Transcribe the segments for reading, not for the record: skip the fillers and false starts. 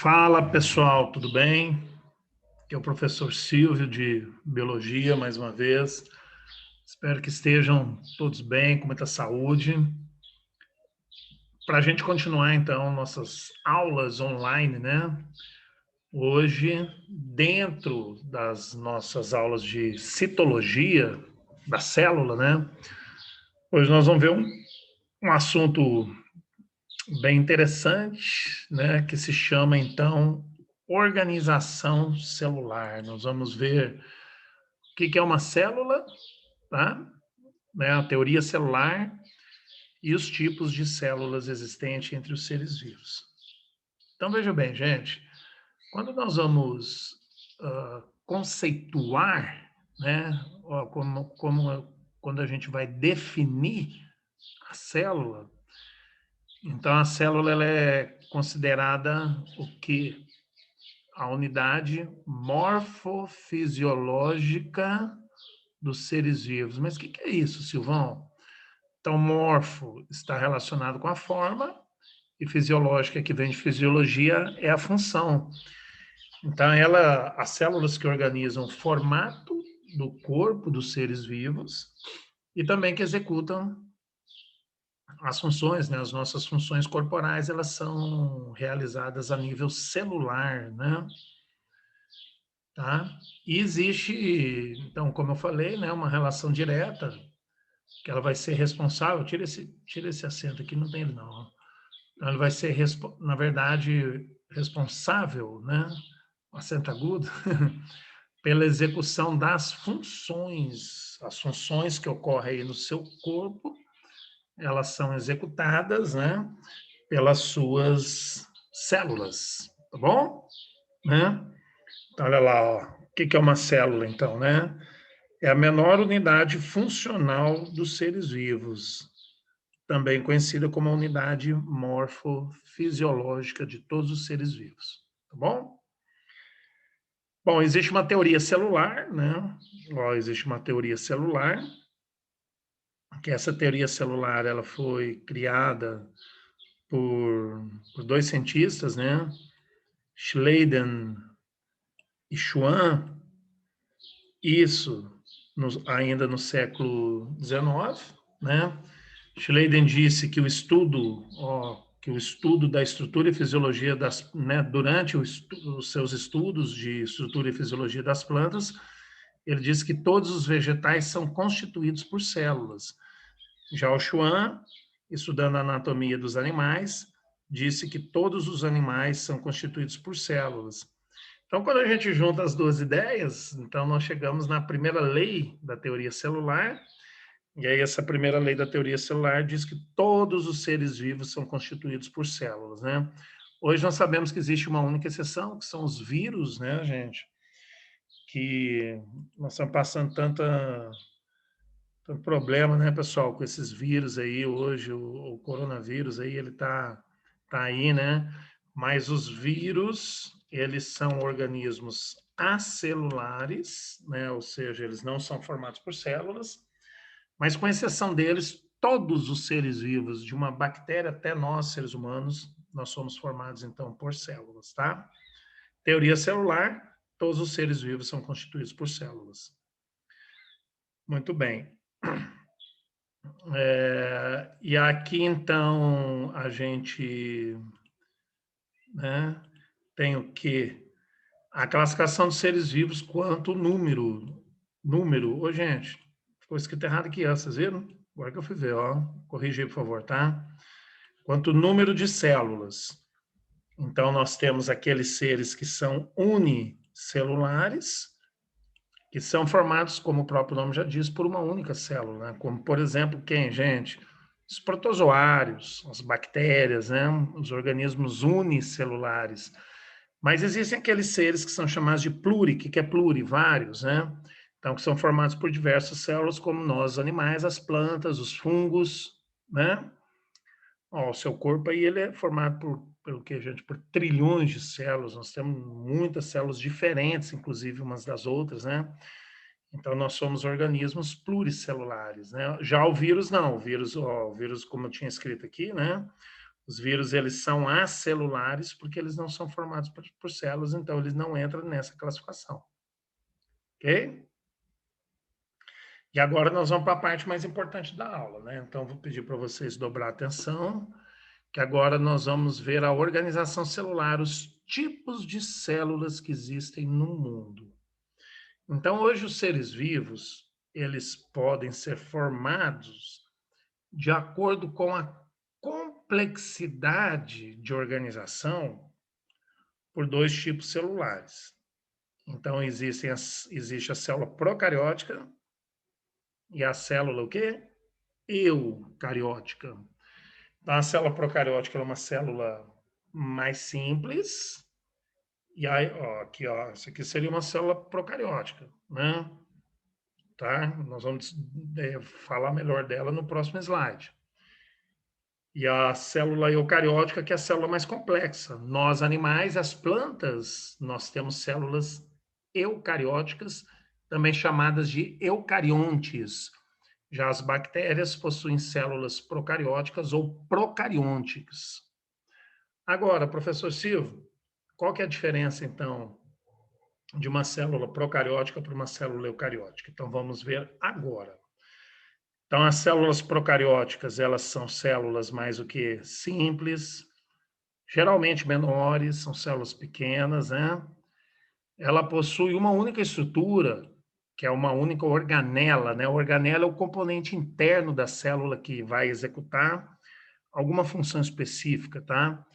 Fala pessoal, tudo bem? Aqui é o professor Silvio de Biologia, mais uma vez. Espero que estejam todos bem, com muita saúde. Para a gente continuar então nossas aulas online, né? Hoje, dentro das nossas aulas de citologia da célula, né? Hoje nós vamos ver um assunto bem interessante, né? Que se chama então organização celular. Nós vamos ver o que é uma célula, tá? Né, a teoria celular e os tipos de células existentes entre os seres vivos. Então, veja bem, gente, quando nós vamos conceituar, né, quando a gente vai definir a célula, então a célula ela é considerada o que? A unidade morfofisiológica dos seres vivos. Mas o que é isso, Silvão? Então, morfo está relacionado com a forma e fisiológica, que vem de fisiologia, é a função. Então, as células que organizam o formato do corpo dos seres vivos e também que executam as funções, né? As nossas funções corporais, elas são realizadas a nível celular, né? Tá? E existe, então, como eu falei, né, uma relação direta que ela vai ser responsável. Tira esse acento aqui, não tem ele não. Então, ele vai ser, na verdade, responsável, né, o acento agudo, pela execução das funções. As funções que ocorrem aí no seu corpo, elas são executadas, né, pelas suas células, tá bom? Né? Então, olha lá, ó. O que é uma célula, então, né? É a menor unidade funcional dos seres vivos, também conhecida como a unidade morfofisiológica de todos os seres vivos, tá bom? Bom, existe uma teoria celular, né? Ó, existe uma teoria celular, que essa teoria celular ela foi criada por dois cientistas, né? Schleiden e Schwann, isso ainda no século XIX, né? Schleiden disse que que o estudo da estrutura e fisiologia das, né, durante os seus estudos de estrutura e fisiologia das plantas, ele disse que todos os vegetais são constituídos por células. Já o Schwann, estudando a anatomia dos animais, disse que todos os animais são constituídos por células. Então, quando a gente junta as duas ideias, então nós chegamos na primeira lei da teoria celular. E aí essa primeira lei da teoria celular diz que todos os seres vivos são constituídos por células, né? Hoje nós sabemos que existe uma única exceção, que são os vírus, né, gente? Que nós estamos passando tanto problema, né, pessoal, com esses vírus aí hoje, o coronavírus aí, ele tá aí, né? Mas os vírus, eles são organismos acelulares, né? Ou seja, eles não são formados por células, mas com exceção deles, todos os seres vivos, de uma bactéria até nós, seres humanos, nós somos formados, então, por células, tá? Teoria celular, todos os seres vivos são constituídos por células. Muito bem. E aqui, então, a gente, né, tem o quê? A classificação dos seres vivos quanto número. Número. Ô, gente, ficou escrito errado aqui, ó, vocês viram? Agora que eu fui ver, ó. Corrige aí, por favor, tá? Quanto número de células. Então, nós temos aqueles seres que são unicelulares, que são formados, como o próprio nome já diz, por uma única célula, né? Como, por exemplo, quem, gente? Os protozoários, as bactérias, né? Os organismos unicelulares. Mas existem aqueles seres que são chamados de que é plurivários, né? Então, que são formados por diversas células, como nós, os animais, as plantas, os fungos, né? Ó, o seu corpo aí ele é formado pelo que, gente? Por trilhões de células. Nós temos muitas células diferentes, inclusive umas das outras, né? Então, nós somos organismos pluricelulares, né? Já o vírus, não. O vírus, como eu tinha escrito aqui, né? Os vírus, eles são acelulares porque eles não são formados por células, então eles não entram nessa classificação. Ok? E agora nós vamos para a parte mais importante da aula, né? Então, vou pedir para vocês dobrar a atenção, que agora nós vamos ver a organização celular, os tipos de células que existem no mundo. Então, hoje os seres vivos, eles podem ser formados de acordo com a complexidade de organização por dois tipos celulares. Então, existe a célula procariótica e a célula o quê? Eucariótica. Então, a célula procariótica é uma célula mais simples. E aí, ó, aqui, ó, isso aqui seria uma célula procariótica, né? Tá? Nós vamos falar melhor dela no próximo slide. E a célula eucariótica, que é a célula mais complexa. Nós, animais, as plantas, nós temos células eucarióticas, também chamadas de eucariontes. Já as bactérias possuem células procarióticas ou procariontes. Agora, professor Silvio, qual que é a diferença, então, de uma célula procariótica para uma célula eucariótica? Então, vamos ver agora. Então, as células procarióticas, elas são células mais o que? Simples, geralmente menores, são células pequenas, né? Ela possui uma única estrutura, que é uma única organela, né? A organela é o componente interno da célula que vai executar alguma função específica, tá?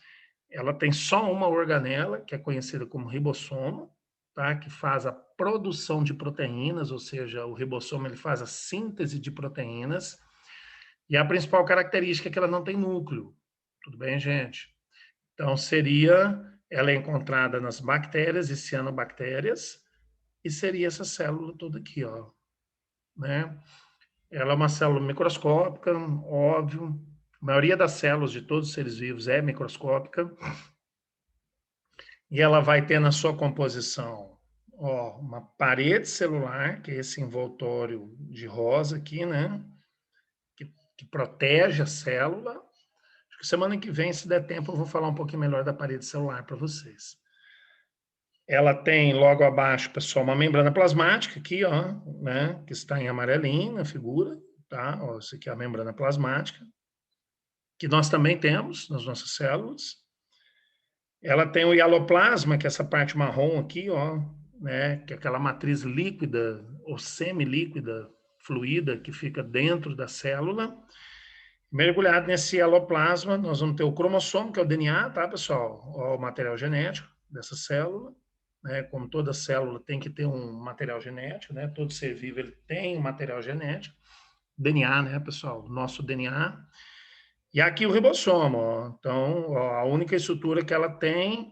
Ela tem só uma organela, que é conhecida como ribossomo, tá? Que faz a produção de proteínas, ou seja, o ribossomo ele faz a síntese de proteínas. E a principal característica é que ela não tem núcleo. Tudo bem, gente? Então, ela é encontrada nas bactérias e cianobactérias, e seria essa célula toda aqui, ó, né? Ela é uma célula microscópica, óbvio. A maioria das células de todos os seres vivos é microscópica. E ela vai ter na sua composição, ó, uma parede celular, que é esse envoltório de rosa aqui, né? Que protege a célula. Acho que semana que vem, se der tempo, eu vou falar um pouquinho melhor da parede celular para vocês. Ela tem logo abaixo, pessoal, uma membrana plasmática aqui, ó, né? Que está em amarelinho na figura, tá? Ó, isso aqui é a membrana plasmática, que nós também temos nas nossas células. Ela tem o hialoplasma, que é essa parte marrom aqui, ó, né, que é aquela matriz líquida ou semilíquida, fluida, que fica dentro da célula. Mergulhado nesse hialoplasma, nós vamos ter o cromossomo, que é o DNA, tá, pessoal? Ó, o material genético dessa célula. Né? Como toda célula tem que ter um material genético, né? Todo ser vivo ele tem um material genético. DNA, né, pessoal? Nosso DNA. E aqui o ribossomo, ó. Então, ó, a única estrutura que ela tem,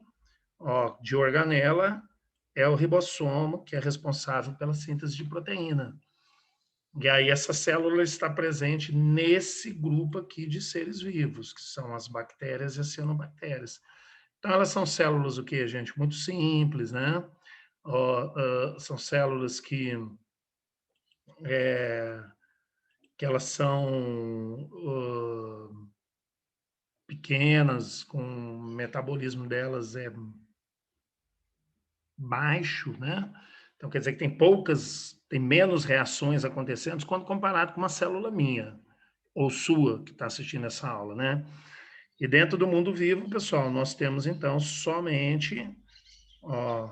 ó, de organela é o ribossomo, que é responsável pela síntese de proteína. E aí essa célula está presente nesse grupo aqui de seres vivos, que são as bactérias e as cianobactérias. Então, elas são células, o que, gente? Muito simples, né? São células que elas são pequenas, com o metabolismo delas é baixo, né? Então, quer dizer que tem menos reações acontecendo quando comparado com uma célula minha, ou sua, que está assistindo essa aula, né? E dentro do mundo vivo, pessoal, nós temos, então, somente ó,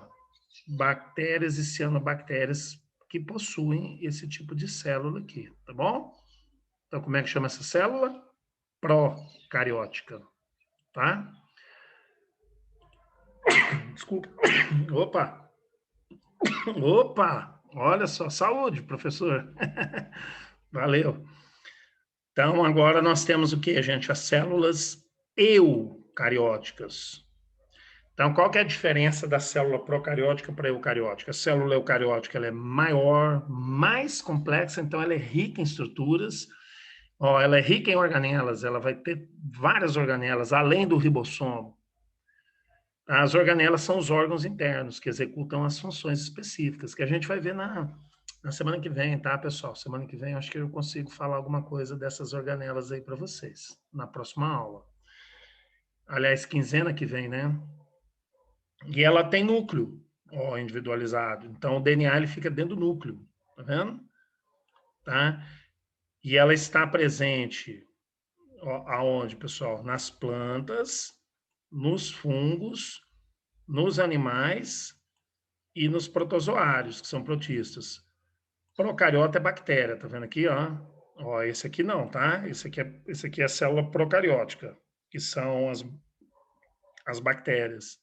bactérias e cianobactérias que possuem esse tipo de célula aqui, tá bom? Então, como é que chama essa célula? Procariótica, tá? Desculpa. Opa! Opa! Olha só, saúde, professor. Valeu. Então, agora nós temos o que, gente? As células eucarióticas. Então, qual que é a diferença da célula procariótica para a eucariótica? A célula eucariótica ela é maior, mais complexa, então ela é rica em estruturas, ó, ela é rica em organelas, ela vai ter várias organelas, além do ribossomo. As organelas são os órgãos internos que executam as funções específicas, que a gente vai ver na semana que vem, tá, pessoal? Semana que vem eu acho que eu consigo falar alguma coisa dessas organelas aí para vocês, na próxima aula. Aliás, quinzena que vem, né? E ela tem núcleo, ó, individualizado. Então, o DNA ele fica dentro do núcleo, tá vendo? Tá? E ela está presente, ó, aonde, pessoal? Nas plantas, nos fungos, nos animais e nos protozoários, que são protistas. Procariota é bactéria, tá vendo aqui, ó? Ó, esse aqui não, tá? Esse aqui é a célula procariótica, que são as bactérias.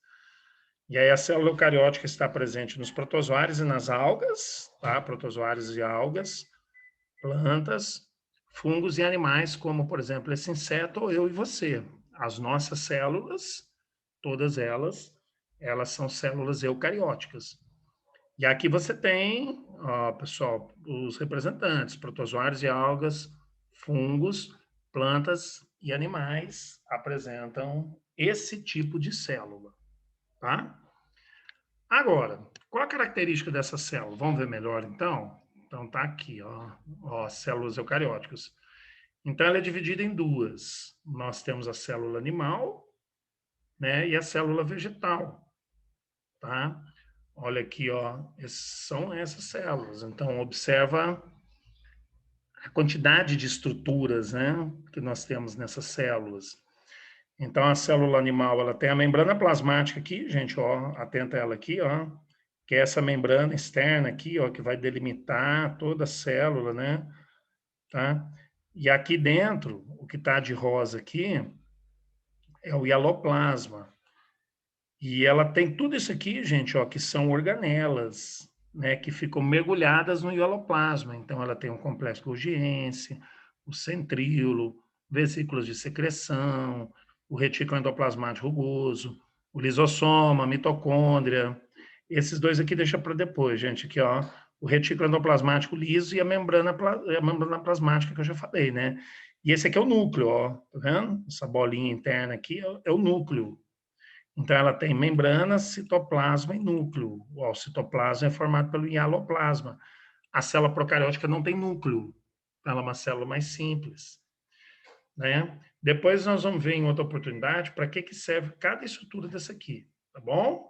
E aí a célula eucariótica está presente nos protozoários e nas algas, tá? Protozoários e algas, plantas, fungos e animais, como, por exemplo, esse inseto ou eu e você. As nossas células, todas elas são células eucarióticas. E aqui você tem, ó, pessoal, os representantes, protozoários e algas, fungos, plantas e animais apresentam esse tipo de célula, tá? Agora, qual a característica dessa célula? Vamos ver melhor, então? Então, tá aqui, ó, células eucarióticas. Então, ela é dividida em duas. Nós temos a célula animal, né, e a célula vegetal, tá? Olha aqui, ó, são essas células. Então, observa a quantidade de estruturas, né, que nós temos nessas células. Então, a célula animal, ela tem a membrana plasmática aqui, gente, ó, atenta ela aqui, ó, que é essa membrana externa aqui, ó, que vai delimitar toda a célula, né, tá? E aqui dentro, o que está de rosa aqui é o hialoplasma. E ela tem tudo isso aqui, gente, ó, que são organelas, né, que ficam mergulhadas no hialoplasma. Então, ela tem um complexo Golgiense, o centríolo, vesículas de secreção, o retículo endoplasmático rugoso, o lisossoma, a mitocôndria. Esses dois aqui deixa para depois, gente. Aqui, ó, o retículo endoplasmático liso e a membrana plasmática que eu já falei, né? E esse aqui é o núcleo, ó, tá vendo? Essa bolinha interna aqui é o núcleo. Então, ela tem membrana, citoplasma e núcleo. O citoplasma é formado pelo hialoplasma. A célula procariótica não tem núcleo. Ela é uma célula mais simples, né? Depois nós vamos ver em outra oportunidade para que serve cada estrutura dessa aqui, tá bom?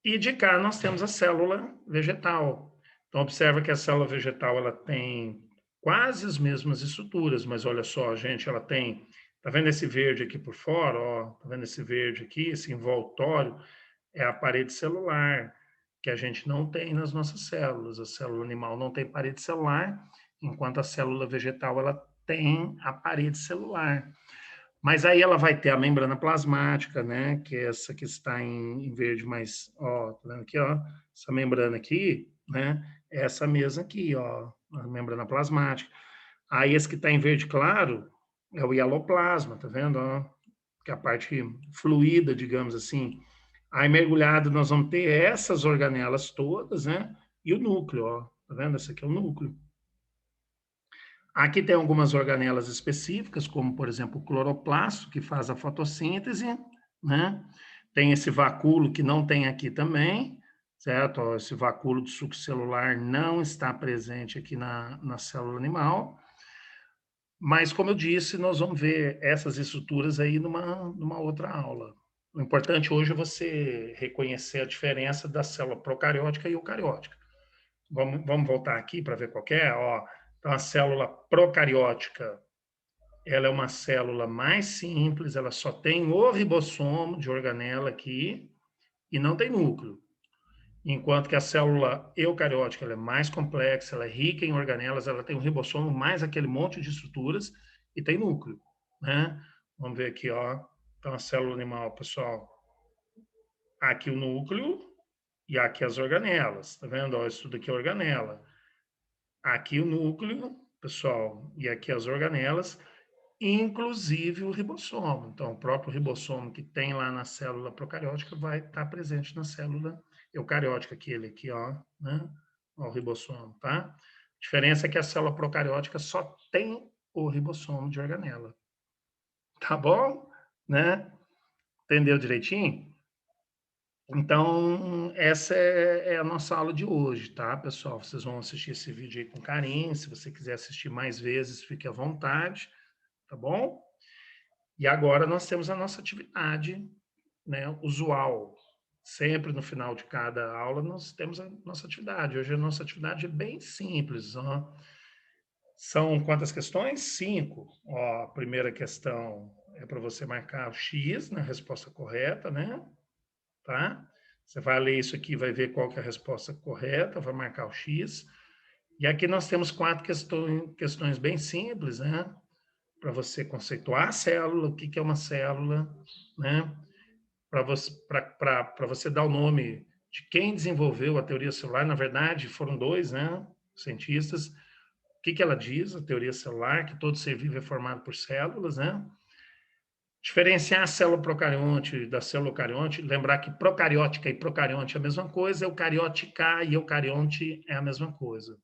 E de cá nós temos a célula vegetal. Então, observa que a célula vegetal ela tem quase as mesmas estruturas, mas olha só, gente, ela tem. Tá vendo esse verde aqui por fora? Ó, tá vendo esse verde aqui, esse envoltório? É a parede celular, que a gente não tem nas nossas células. A célula animal não tem parede celular, enquanto a célula vegetal ela tem a parede celular. Mas aí ela vai ter a membrana plasmática, né? Que é essa que está em verde, mas, ó, tá vendo aqui, ó? Essa membrana aqui, né? É essa mesma aqui, ó, a membrana plasmática. Aí esse que está em verde claro é o hialoplasma, tá vendo? Ó? Que é a parte fluida, digamos assim. Aí mergulhado nós vamos ter essas organelas todas, né? E o núcleo, ó. Tá vendo? Esse aqui é o núcleo. Aqui tem algumas organelas específicas, como, por exemplo, o cloroplasto, que faz a fotossíntese, né? Tem esse vacúolo que não tem aqui também, certo? Ó, esse vacúolo do suco celular não está presente aqui na célula animal. Mas, como eu disse, nós vamos ver essas estruturas aí numa outra aula. O importante hoje é você reconhecer a diferença da célula procariótica e eucariótica. Vamos voltar aqui para ver qual é. Ó, então, a célula procariótica, ela é uma célula mais simples, ela só tem o ribossomo de organela aqui e não tem núcleo. Enquanto que a célula eucariótica ela é mais complexa, ela é rica em organelas, ela tem um ribossomo mais aquele monte de estruturas e tem núcleo, né? Vamos ver aqui, ó. Então, a célula animal, pessoal, aqui o núcleo e aqui as organelas, tá vendo? Ó, isso tudo aqui é organela. Aqui o núcleo, pessoal, e aqui as organelas, inclusive o ribossomo. Então, o próprio ribossomo que tem lá na célula procariótica vai estar presente na célula eucariótica, aquele aqui, ó, né? Ó, o ribossomo, tá? A diferença é que a célula procariótica só tem o ribossomo de organela. Tá bom? Né? Entendeu direitinho? Então, essa é a nossa aula de hoje, tá, pessoal? Vocês vão assistir esse vídeo aí com carinho. Se você quiser assistir mais vezes, fique à vontade, tá bom? E agora nós temos a nossa atividade, né, usual. Sempre no final de cada aula nós temos a nossa atividade. Hoje a nossa atividade é bem simples. Ó. São quantas questões? 5. Ó, a primeira questão é para você marcar o X na resposta correta, né? Tá? Você vai ler isso aqui, vai ver qual que é a resposta correta, vai marcar o X. E aqui nós temos 4 questões bem simples, né? Para você conceituar a célula, o que, que é uma célula, né? Para você dar o nome de quem desenvolveu a teoria celular, na verdade, foram 2, né? Cientistas. O que, que ela diz, a teoria celular, que todo ser vivo é formado por células, né? Diferenciar a célula procarionte da célula eucarionte, lembrar que procariótica e procarionte é a mesma coisa, eucariótica e eucarionte é a mesma coisa.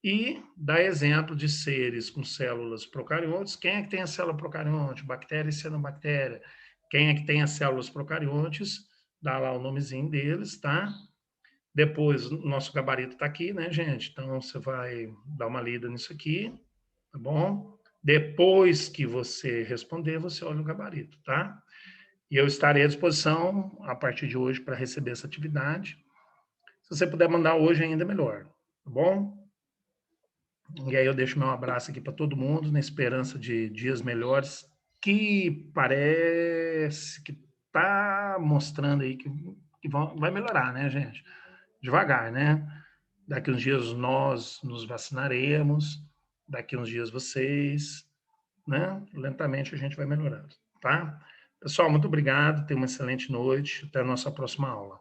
E dar exemplo de seres com células procariontes. Quem é que tem a célula procarionte? Bactéria e cianobactéria. Quem é que tem as células procariontes? Dá lá o nomezinho deles, tá? Depois, o nosso gabarito está aqui, né, gente? Então, você vai dar uma lida nisso aqui, tá bom? Depois que você responder, você olha o gabarito, tá? E eu estarei à disposição, a partir de hoje, para receber essa atividade. Se você puder mandar hoje, ainda melhor, tá bom? E aí eu deixo meu abraço aqui para todo mundo, na esperança de dias melhores, que parece que tá mostrando aí que vai melhorar, né, gente? Devagar, né? Daqui uns dias nós nos vacinaremos, daqui uns dias vocês, né? Lentamente a gente vai melhorando, tá? Pessoal, muito obrigado, tenha uma excelente noite, até a nossa próxima aula.